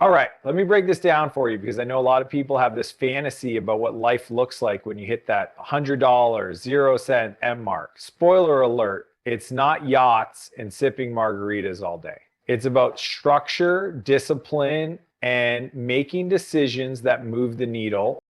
All right, let me break this down for you because I know a lot of people have this fantasy about what life looks like when you hit that $100, 0 cent M mark. Spoiler alert, it's not yachts and sipping margaritas all day. It's about structure, discipline, and making decisions that move the needle.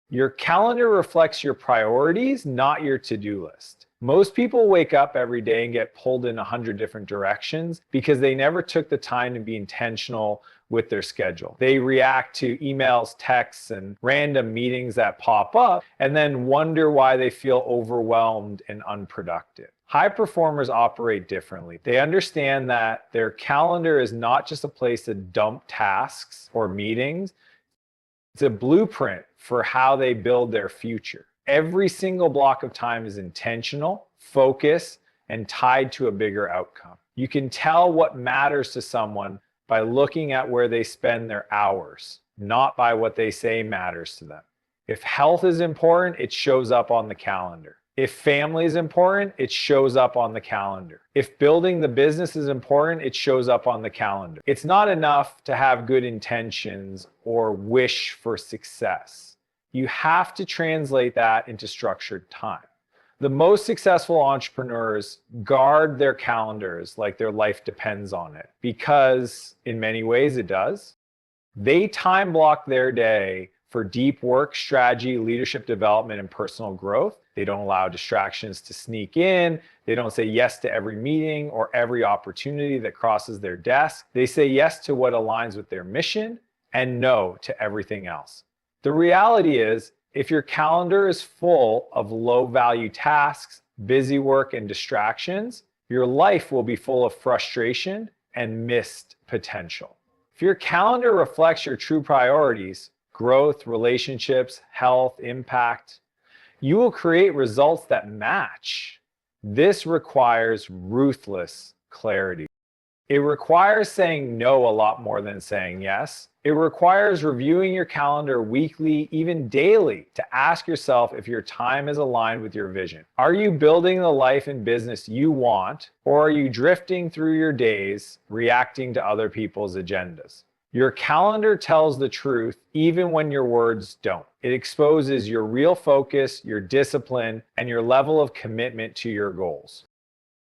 Your calendar reflects your priorities, not your to-do list. Most people wake up every day and get pulled in 100 different directions because they never took the time to be intentional with their schedule. They react to emails, texts, and random meetings that pop up and then wonder why they feel overwhelmed and unproductive. High performers operate differently. They understand that their calendar is not just a place to dump tasks or meetings. It's a blueprint for how they build their future. Every single block of time is intentional, focused, and tied to a bigger outcome. You can tell what matters to someone by looking at where they spend their hours, not by what they say matters to them. If health is important, it shows up on the calendar. If family is important, it shows up on the calendar. If building the business is important, it shows up on the calendar. It's not enough to have good intentions or wish for success. You have to translate that into structured time. The most successful entrepreneurs guard their calendars like their life depends on it, because in many ways it does. They time block their day for deep work, strategy, leadership development, and personal growth. They don't allow distractions to sneak in. They don't say yes to every meeting or every opportunity that crosses their desk. They say yes to what aligns with their mission and no to everything else. The reality is, if your calendar is full of low-value tasks, busy work, and distractions, your life will be full of frustration and missed potential. If your calendar reflects your true priorities, growth, relationships, health, impact, you will create results that match. This requires ruthless clarity. It requires saying no a lot more than saying yes. It requires reviewing your calendar weekly, even daily, to ask yourself if your time is aligned with your vision. Are you building the life and business you want, or are you drifting through your days, reacting to other people's agendas? Your calendar tells the truth even when your words don't. It exposes your real focus, your discipline, and your level of commitment to your goals.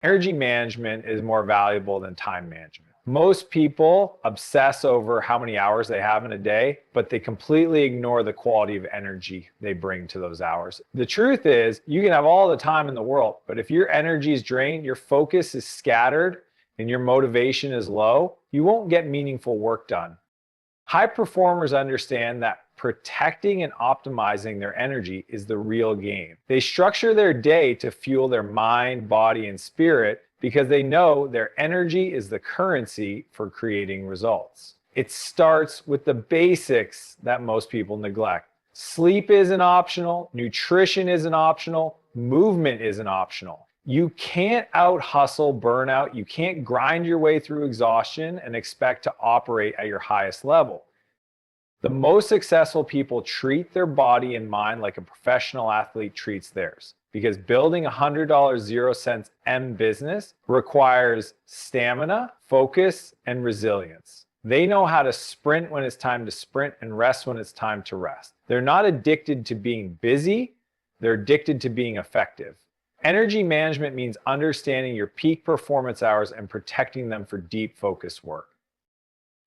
Energy management is more valuable than time management. Most people obsess over how many hours they have in a day, but they completely ignore the quality of energy they bring to those hours. The truth is, you can have all the time in the world, but if your energy is drained, your focus is scattered, and your motivation is low, you won't get meaningful work done. High performers understand that protecting and optimizing their energy is the real game. They structure their day to fuel their mind, body, and spirit because they know their energy is the currency for creating results. It starts with the basics that most people neglect. Sleep isn't optional, nutrition isn't optional, movement isn't optional. You can't out-hustle burnout. You can't grind your way through exhaustion and expect to operate at your highest level. The most successful people treat their body and mind like a professional athlete treats theirs, because building a $100 0 cents M business requires stamina, focus, and resilience. They know how to sprint when it's time to sprint and rest when it's time to rest. They're not addicted to being busy. They're addicted to being effective. Energy management means understanding your peak performance hours and protecting them for deep focus work.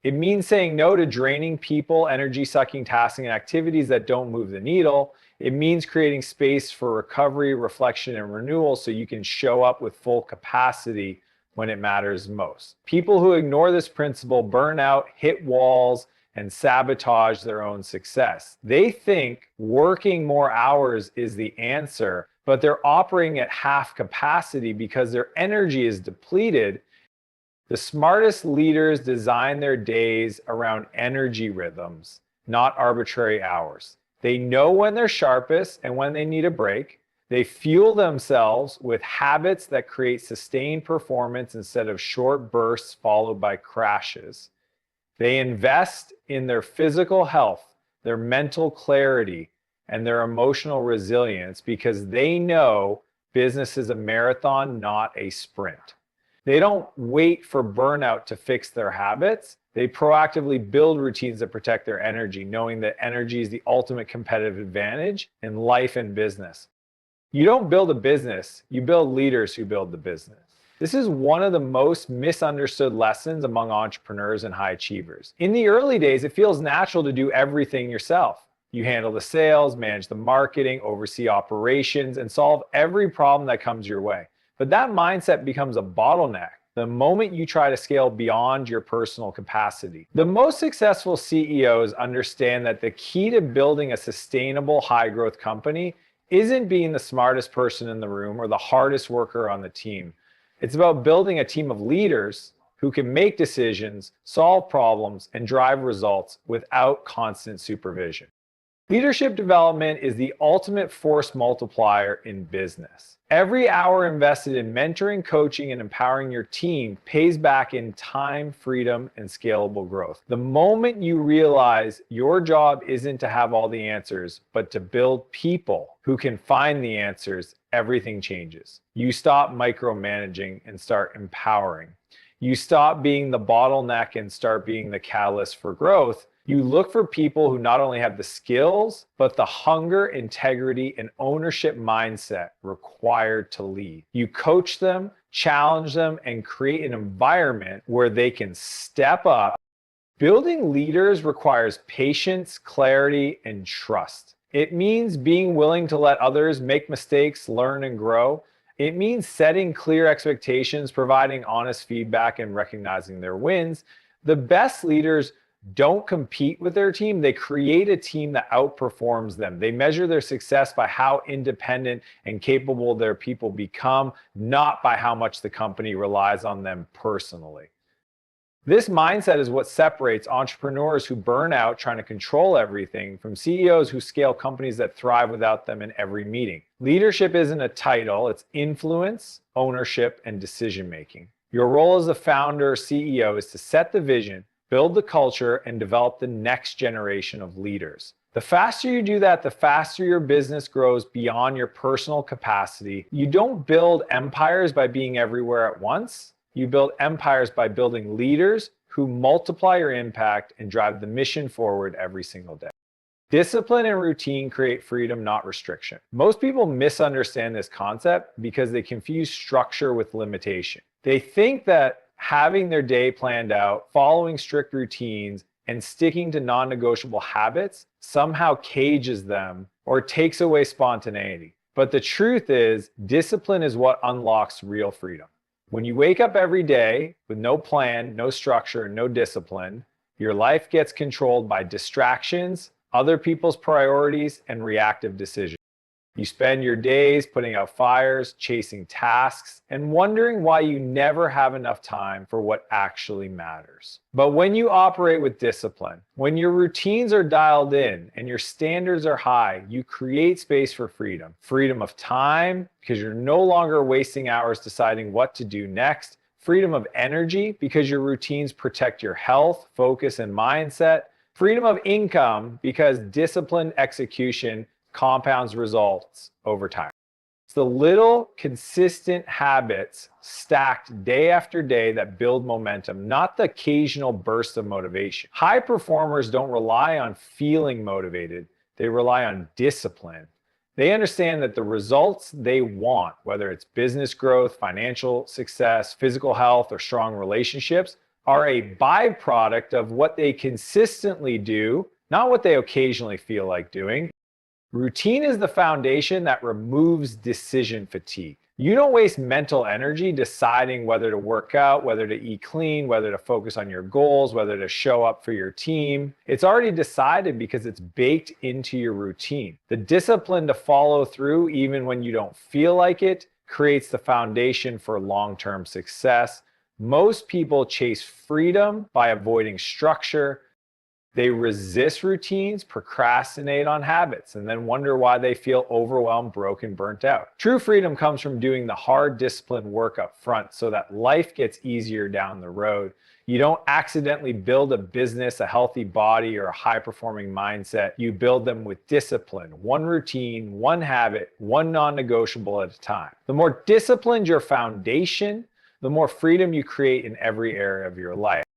It means saying no to draining people, energy-sucking tasks, and activities that don't move the needle. It means creating space for recovery, reflection, and renewal so you can show up with full capacity when it matters most. People who ignore this principle burn out, hit walls, and sabotage their own success. They think working more hours is the answer, but they're operating at half capacity because their energy is depleted. The smartest leaders design their days around energy rhythms, not arbitrary hours. They know when they're sharpest and when they need a break. They fuel themselves with habits that create sustained performance instead of short bursts followed by crashes. They invest in their physical health, their mental clarity, and their emotional resilience because they know business is a marathon, not a sprint. They don't wait for burnout to fix their habits. They proactively build routines that protect their energy, knowing that energy is the ultimate competitive advantage in life and business. You don't build a business, you build leaders who build the business. This is one of the most misunderstood lessons among entrepreneurs and high achievers. In the early days, it feels natural to do everything yourself. You handle the sales, manage the marketing, oversee operations, and solve every problem that comes your way. But that mindset becomes a bottleneck the moment you try to scale beyond your personal capacity. The most successful CEOs understand that the key to building a sustainable high growth company isn't being the smartest person in the room or the hardest worker on the team. It's about building a team of leaders who can make decisions, solve problems, and drive results without constant supervision. Leadership development is the ultimate force multiplier in business. Every hour invested in mentoring, coaching, and empowering your team pays back in time, freedom, and scalable growth. The moment you realize your job isn't to have all the answers, but to build people who can find the answers, everything changes. You stop micromanaging and start empowering. You stop being the bottleneck and start being the catalyst for growth. You look for people who not only have the skills, but the hunger, integrity, and ownership mindset required to lead. You coach them, challenge them, and create an environment where they can step up. Building leaders requires patience, clarity, and trust. It means being willing to let others make mistakes, learn, and grow. It means setting clear expectations, providing honest feedback, and recognizing their wins. The best leaders don't compete with their team. They create a team that outperforms them. They measure their success by how independent and capable their people become, not by how much the company relies on them personally. This mindset is what separates entrepreneurs who burn out trying to control everything from CEOs who scale companies that thrive without them in every meeting. Leadership isn't a title, it's influence, ownership, and decision making. Your role as the founder or CEO is to set the vision, build the culture, and develop the next generation of leaders. The faster you do that, the faster your business grows beyond your personal capacity. You don't build empires by being everywhere at once. You build empires by building leaders who multiply your impact and drive the mission forward every single day. Discipline and routine create freedom, not restriction. Most people misunderstand this concept because they confuse structure with limitation. They think that having their day planned out, following strict routines, and sticking to non-negotiable habits somehow cages them or takes away spontaneity. But the truth is, discipline is what unlocks real freedom. When you wake up every day with no plan, no structure, no discipline, your life gets controlled by distractions, other people's priorities, and reactive decisions. You spend your days putting out fires, chasing tasks, and wondering why you never have enough time for what actually matters. But when you operate with discipline, when your routines are dialed in and your standards are high, you create space for freedom. Freedom of time, because you're no longer wasting hours deciding what to do next. Freedom of energy, because your routines protect your health, focus, and mindset. Freedom of income, because disciplined execution compounds results over time. It's the little consistent habits stacked day after day that build momentum, not the occasional burst of motivation. High performers don't rely on feeling motivated. They rely on discipline. They understand that the results they want, whether it's business growth, financial success, physical health, or strong relationships, are a byproduct of what they consistently do, not what they occasionally feel like doing. Routine is the foundation that removes decision fatigue. You don't waste mental energy deciding whether to work out, whether to eat clean, whether to focus on your goals, whether to show up for your team. It's already decided because it's baked into your routine. The discipline to follow through even when you don't feel like it creates the foundation for long-term success. Most people chase freedom by avoiding structure. They resist routines, procrastinate on habits, and then wonder why they feel overwhelmed, broken, burnt out. True freedom comes from doing the hard, disciplined work up front so that life gets easier down the road. You don't accidentally build a business, a healthy body, or a high-performing mindset. You build them with discipline, one routine, one habit, one non-negotiable at a time. The more disciplined your foundation, the more freedom you create in every area of your life.